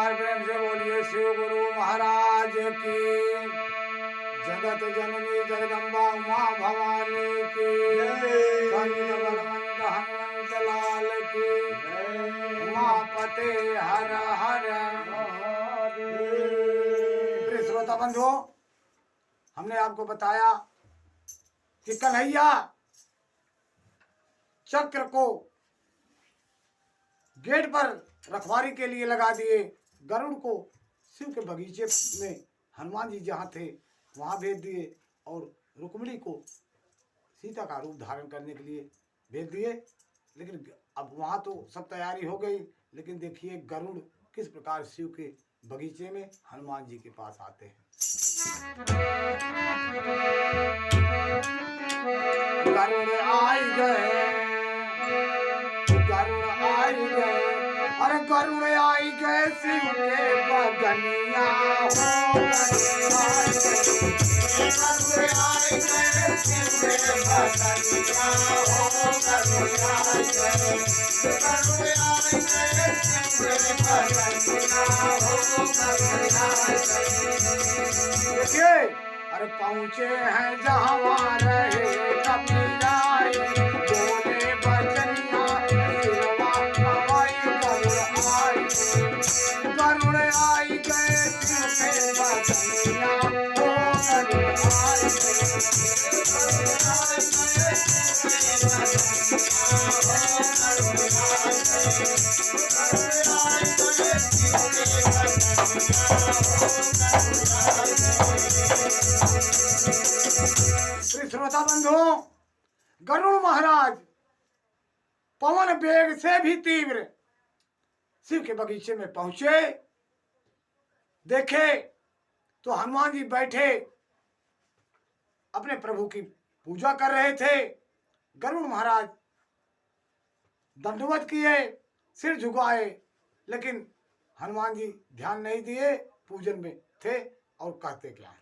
बार प्रेम से बोलिए शिव गुरु महाराज की। जगत जननी जगदम्बा उमा भवानी की। संत बलवंत हनुमंत लाल की। उमापते हर हर प्रिय श्रोता बंधुओं, हमने आपको बताया कि कन्हैया चक्र को गेट पर रखवारी के लिए लगा दिए। गरुड़ को शिव के बगीचे में हनुमान जी जहाँ थे वहाँ भेज दिए और रुक्मिणी को सीता का रूप धारण करने के लिए भेज दिए। लेकिन अब वहाँ तो सब तैयारी हो गई, लेकिन देखिए गरुड़ किस प्रकार शिव के बगीचे में हनुमान जी के पास आते हैं। गरुड़ आई गए, गरुड़ आई गए, अरे गरुड़ आई गए शिव के बगनिया हो। गरुड़ आई गए शिव के बगनिया हो। गरुड़ आई गए, गरुड़ आई गए शिव के बगनिया हो। गरुड़ आई गए। देखिए, अरे पहुँचे हैं जहाँ रहे कपिलाई, बोले बचनिया सिरवा आई। गरुड़ आई गए शिव के बगनिया हो। गरुड़ आई गए, गरुड़ आई गए शिव के बगनिया हो। गरुड़ आई गए, गरुड़ आई गए शिव के बगनिया हो। श्रोता बंधुओं, गरुड़ महाराज पवन वेग से भी तीव्र शिव के बगीचे में पहुंचे। देखे तो हनुमान जी बैठे अपने प्रभु की पूजा कर रहे थे। गरुड़ महाराज दंडवत किए, सिर झुकाए, लेकिन हनुमान जी ध्यान नहीं दिए, पूजन में थे। और कहते क्या है,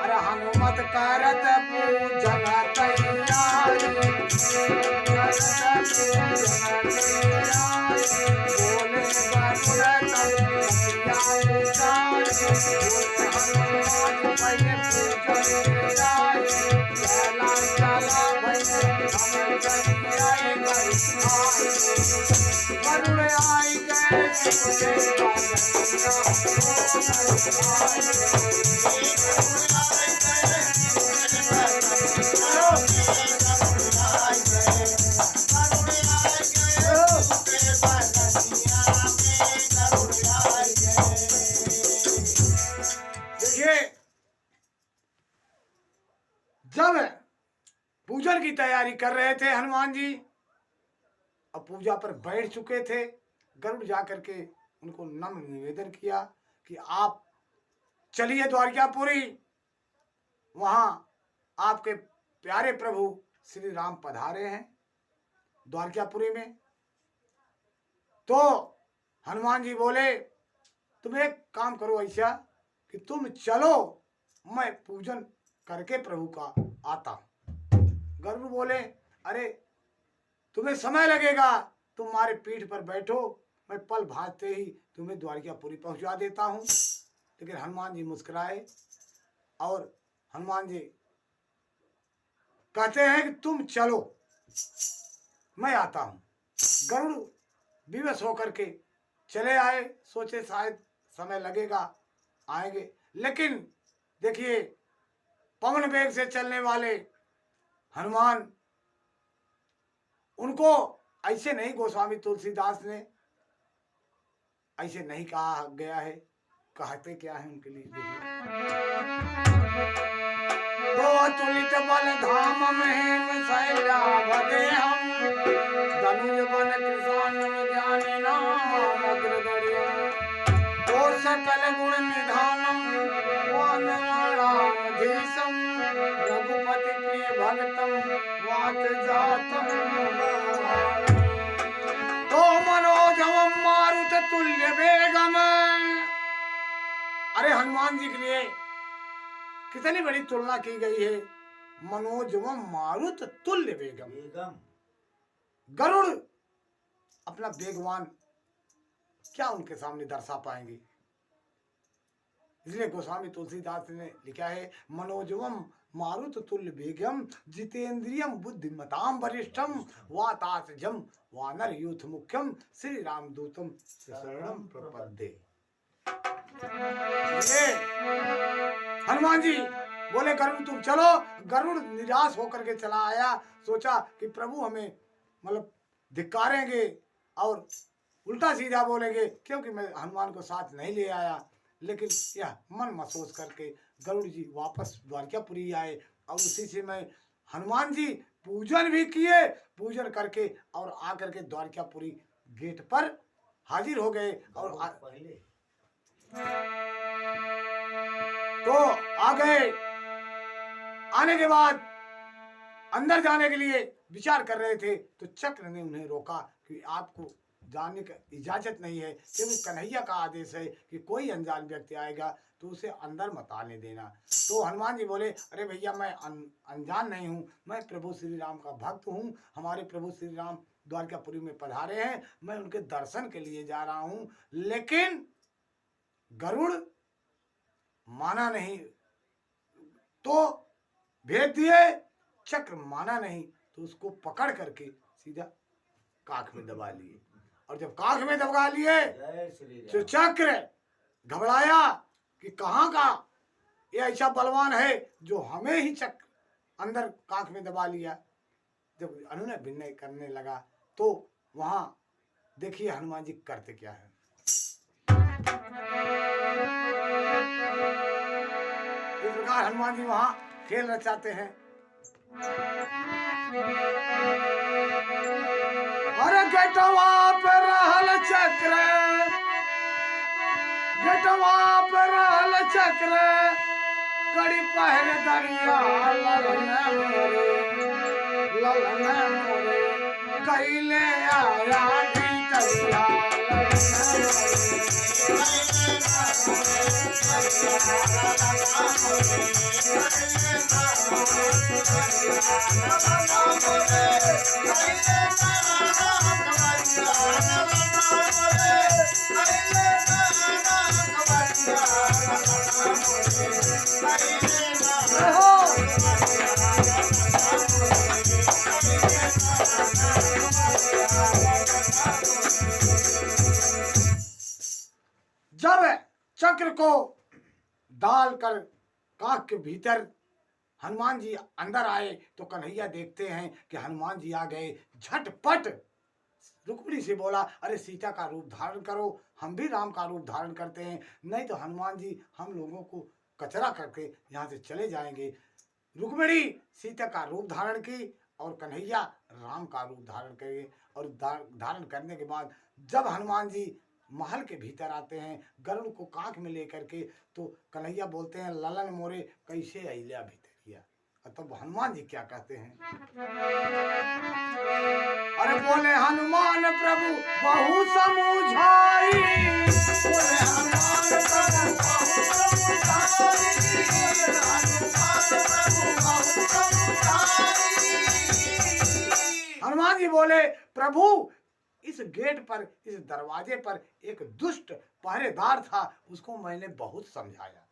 अरे हनुमत करत पूजन तैयारी, बोले हनुमान पहले पूजन जाए, चला चला गरुड़ आई गए जब पूजन की तैयारी कर रहे थे हनुमान जी, अब पूजा पर बैठ चुके थे। गरुड़ जाकर के उनको नम्र निवेदन किया कि आप चलिए द्वारकापुरी, वहां आपके प्यारे प्रभु श्री राम पधारे हैं द्वारकापुरी में। तो हनुमान जी बोले, तुम एक काम करो ऐसा कि तुम चलो, मैं पूजन करके प्रभु का आता हूं। गरुड़ बोले, अरे तुम्हें समय लगेगा, तुम हमारे पीठ पर बैठो, मैं पल भाजते ही तुम्हें द्वारकापुरी पहुंचा देता हूं। लेकिन हनुमान जी मुस्कुराए और हनुमान जी कहते हैं कि तुम चलो, मैं आता हूं। गरुड़ विवश होकर के चले आए, सोचे शायद समय लगेगा, आएंगे। लेकिन देखिए, पवन वेग से चलने वाले हनुमान, उनको ऐसे नहीं, गोस्वामी तुलसीदास ने ऐसे नहीं कहा गया है। कहते क्या है उनके लिए, तो तुलित बल धाम में शैला भजे हम, धनुज बन कृष्ण ज्ञानी नाम अग्रगण्य, तो सकल गुण निधानम वानरामधीशम, रघुपति प्रिय भक्तम वात जातम, तो मनोजवम मारुत तुल्य वेगम। अरे हनुमान जी के लिए कितनी बड़ी तुलना की गई है, मनोजवम मारुत तुल्य वेगम। गरुड़ अपना वेगवान क्या उनके सामने दर्शा पाएंगे। इसलिए गोस्वामी तुलसीदास ने लिखा है, मनोजवम मारुत तुल्य वेगम जितेंद्रियम बुद्धिमताम वरिष्ठम वातासजम वानर यूथ मुख्यम श्री रामदूतम शरणम प्रपद्ये। हनुमान जी बोले गरुड़ तुम चलो। गरुड़ निराश होकर के चला आया, सोचा कि प्रभु हमें मतलब धिक्कारेंगे और उल्टा सीधा बोलेंगे, क्योंकि मैं हनुमान को साथ नहीं ले आया। लेकिन यह मन महसूस करके गरुड़ जी वापस द्वारकापुरी आए और उसी से मैं हनुमान जी पूजन भी किए। पूजन करके और आकर के द्वारकापुरी गेट पर हाजिर हो गए। और तो आ गए। आने के बाद अंदर जाने के लिए विचार कर रहे थे तो चक्र ने उन्हें रोका कि आपको जाने का इजाजत नहीं है, क्योंकि कन्हैया का आदेश है कि कोई अनजान व्यक्ति आएगा तो उसे अंदर मत आने देना। तो हनुमान जी बोले, अरे भैया मैं अनजान नहीं हूँ, मैं प्रभु श्री राम का भक्त हूँ। हमारे प्रभु श्री राम द्वारकापुरी में पधारे हैं, मैं उनके दर्शन के लिए जा रहा हूँ। लेकिन गरुड़ माना नहीं, तो भेज दिए। चक्र माना नहीं तो उसको पकड़ करके सीधा काख में दबा लिए। और जब काख में दबा लिए तो चक्र घबराया कि कहाँ का ये ऐसा बलवान है जो हमें ही चक्र अंदर काख में दबा लिया। जब उन्होंने विनय करने लगा तो वहां देखिए हनुमान जी करते क्या है। इस प्रकार हनुमान जी वहां खेल रचाते हैं। अरे गेटवा पे रहल चक्र, गेटवा पे रहल चक्र, कड़ी पहरे दरिया ललन मोरे कैले आया भीतरिया जब चक्र को डालकर काख के भीतर हनुमान जी अंदर आए तो कन्हैया देखते हैं कि हनुमान जी आ गए। झटपट रुक्मिणी से बोला, अरे सीता का रूप धारण करो, हम भी राम का रूप धारण करते हैं, नहीं तो हनुमान जी हम लोगों को कचरा करके यहाँ से चले जाएंगे। रुक्मिणी सीता का रूप धारण की और कन्हैया राम का रूप धारण करेंगे। और धारण करने के बाद जब हनुमान जी महल के भीतर आते हैं गरुड़ को काख में लेकर के, तो कन्हैया बोलते हैं, ललन मोरे कैसे अइल्या भीतरिया। तब हनुमान जी क्या कहते हैं, अरे बोले हनुमान प्रभु बहु समुझाई, बोले हनुमान प्रभु बहु समुझाई। हनुमान जी बोले, प्रभु इस गेट पर, इस दरवाजे पर एक दुष्ट पहरेदार था, उसको मैंने बहुत समझाया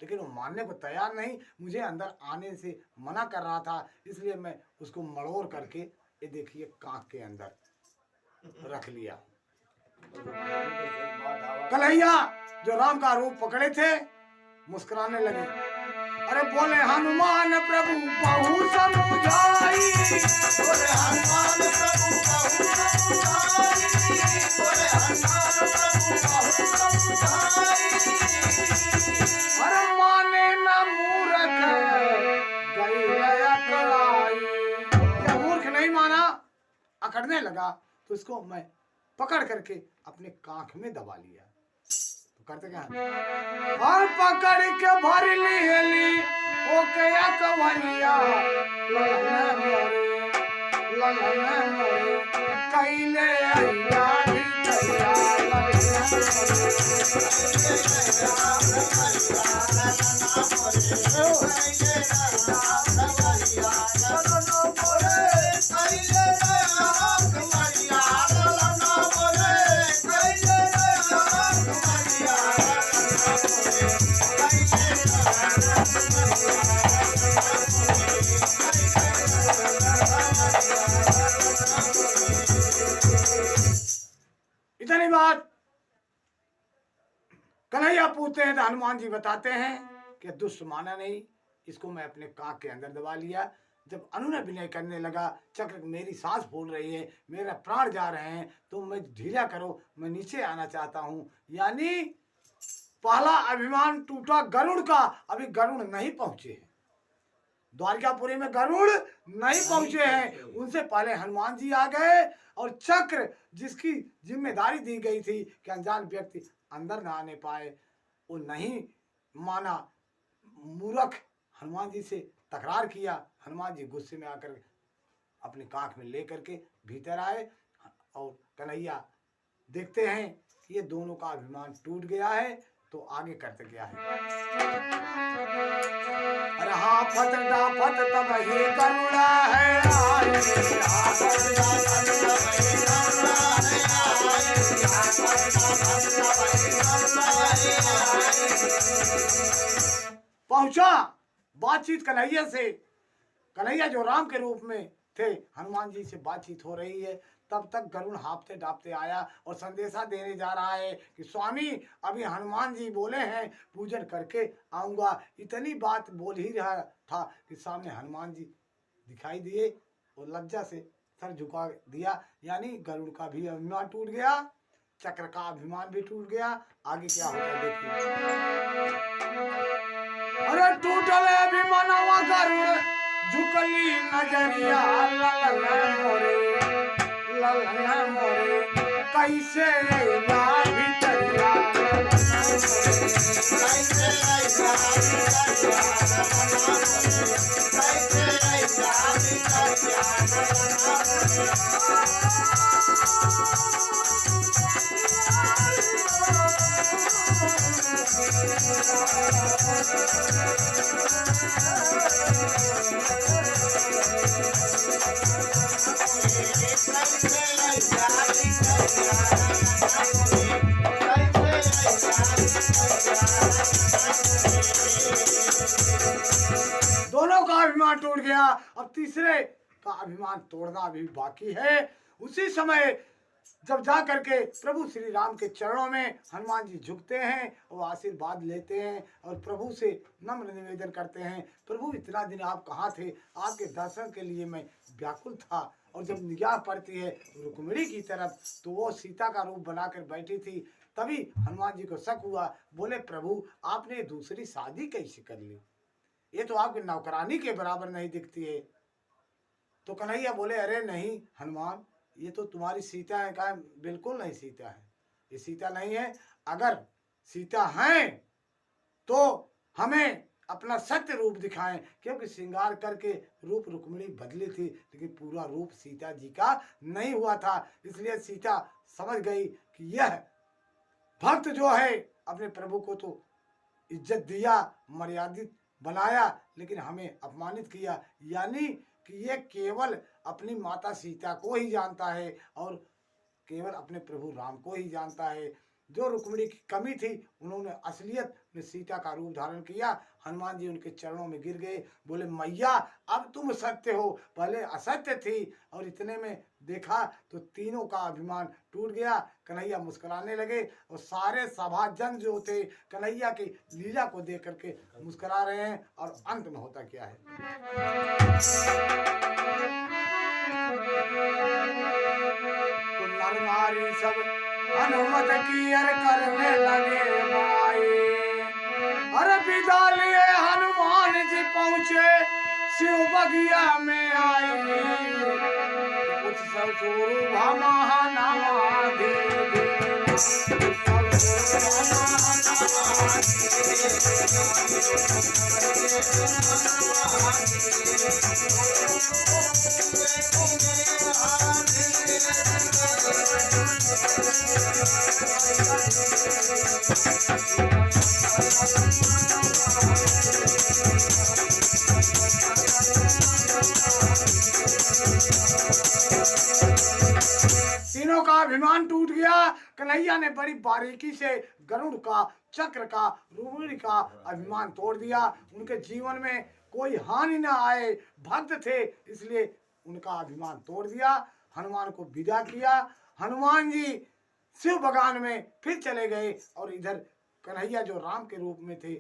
लेकिन वो मानने को तैयार नहीं, मुझे अंदर आने से मना कर रहा था, इसलिए मैं उसको मड़ोड़ करके ये देखिए कांख के अंदर रख लिया। कन्हैया जो राम का रूप पकड़े थे मुस्कुराने लगे। अरे बोले हनुमान प्रभु बहु समुझाई, बोले हनुमान प्रभु बहु समुझाई, बोले हनुमान प्रभु बहु समुझाई। अरे माने न मूर्ख गई अकड़ाई, जब मूर्ख नहीं माना अकड़ने लगा तो इसको मैं पकड़ करके अपने कांख में दबा लिया। करते क्या, और पकड़ के भर ली ओ कया कवरिया, ललन मोरे कैले अइया भीतरिया, इतनी बात कन्हैया पूछते हैं तो हनुमान जी बताते हैं कि दुष्ट माना नहीं, इसको मैं अपने काख के अंदर दबा लिया। जब अनुनय विनय करने लगा, चक्र मेरी सांस फूल रही है, मेरा प्राण जा रहे हैं, तो मैं ढीला करो, मैं नीचे आना चाहता हूँ। यानी पहला अभिमान टूटा गरुड़ का, अभी गरुड़ नहीं पहुंचे हैं, द्वारकापुरी में गरुड़ नहीं पहुंचे हैं, उनसे पहले हनुमान जी आ गए। और चक्र जिसकी जिम्मेदारी दी गई थी कि अनजान व्यक्ति अंदर ना आने पाए, वो नहीं माना, मूर्ख हनुमान जी से तकरार किया। हनुमान जी गुस्से में आकर अपने काख में लेकर के भीतर आए और कन्हैया देखते हैं कि ये दोनों का अभिमान टूट गया है, तो आगे करते क्या है। रहा फत डाफत तब ही करुणा है आई, पहुंचा बातचीत कन्हैया से। कन्हैया जो राम के रूप में थे, हनुमान जी से बातचीत हो रही है। तब तक गरुड़ हाँफते डापते आया और संदेशा देने जा रहा है कि स्वामी अभी हनुमान जी बोले हैं पूजन करके आऊंगा। इतनी बात बोल ही रहा था कि सामने हनुमान जी दिखाई दिए और लज्जा से सर झुका दिया। यानी गरुड़ का भी अभिमान टूट गया, चक्र का अभिमान भी टूट गया। आगे क्या होता देखिए। अरे टूटले अभिमानवा गरुड़ झुकली नजरिया, ललन मोरे ललन मोरे कैसे ना भीतरिया, दोनों का अभिमान टूट गया। अब तीसरे का अभिमान तोड़ना अभी बाकी है। उसी समय जब जा करके प्रभु श्री राम के चरणों में हनुमान जी झुकते हैं और आशीर्वाद लेते हैं और प्रभु से नम्र निवेदन करते हैं, प्रभु इतना दिन आप कहाँ थे, आपके दर्शन के लिए मैं व्याकुल था। और जब निगाह पड़ती है रुक्मिणी की तरफ, तो वो सीता का रूप बनाकर बैठी थी। तभी हनुमान जी को शक हुआ, बोले प्रभु आपने दूसरी शादी कैसे कर ली, ये तो आपकी नौकरानी के बराबर नहीं दिखती है। तो कन्हैया बोले अरे नहीं हनुमान, ये तो तुम्हारी सीता है। कहा बिल्कुल नहीं सीता है, ये सीता नहीं है। अगर सीता है तो हमें अपना सत्य रूप दिखाएं, क्योंकि श्रृंगार करके रूप रुक्मिणी बदली थी, लेकिन पूरा रूप सीता जी का नहीं हुआ था। इसलिए सीता समझ गई कि यह भक्त जो है अपने प्रभु को तो इज्जत दिया, मर्यादित बनाया, लेकिन हमें अपमानित किया। यानी कि ये केवल अपनी माता सीता को ही जानता है और केवल अपने प्रभु राम को ही जानता है। जो रुक्मिणी की कमी थी, उन्होंने असलियत में सीता का रूप धारण किया। हनुमान जी उनके चरणों में गिर गए, बोले मैया अब तुम सत्य हो, पहले असत्य थी। और इतने में देखा तो तीनों का अभिमान टूट गया। कन्हैया मुस्कुराने लगे और सारे सभाजन जो थे कन्हैया की लीला को देख करके मुस्कुरा रहे हैं। और अंत में होता क्या है, तो नर नारी सब हनुमत की अर करने लगे बड़ाई। अरे विदा लिए हनुमान जी पहुँचे शिव बगिया में आए, उत्सव शोभा महानाधि तीनों का अभिमान टूट गया। कन्हैया ने बड़ी बारीकी से गरुड़ का, चक्र का, रुक्मिणी का अभिमान तोड़ दिया। उनके जीवन में कोई हानि न आए, भक्त थे इसलिए उनका अभिमान तोड़ दिया। हनुमान को विदा किया। हनुमान जी शिव बगान में फिर चले गए और इधर कन्हैया जो राम के रूप में थे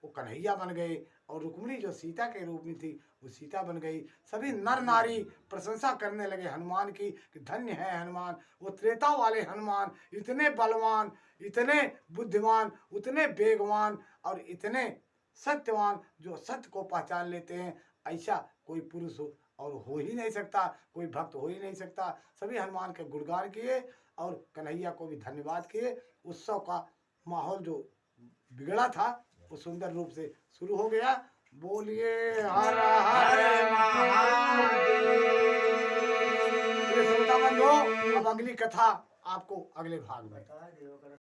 वो कन्हैया बन गए और रुक्मिणी जो सीता के रूप में थी वो सीता बन गई। सभी नर नारी प्रशंसा करने लगे हनुमान की कि धन्य है हनुमान, वो त्रेता वाले हनुमान, इतने बलवान, इतने बुद्धिमान, उतने वेगवान और इतने सत्यवान, जो सत्य को पहचान लेते हैं। ऐसा कोई पुरुष और हो ही नहीं सकता, कोई भक्त हो ही नहीं सकता। सभी हनुमान के गुणगान किए और कन्हैया को भी धन्यवाद किए। उत्सव का माहौल जो बिगड़ा था वो सुंदर रूप से शुरू हो गया। बोलिए हर हर महादेव। श्रोता बंधो, अब अगली कथा आपको अगले भाग में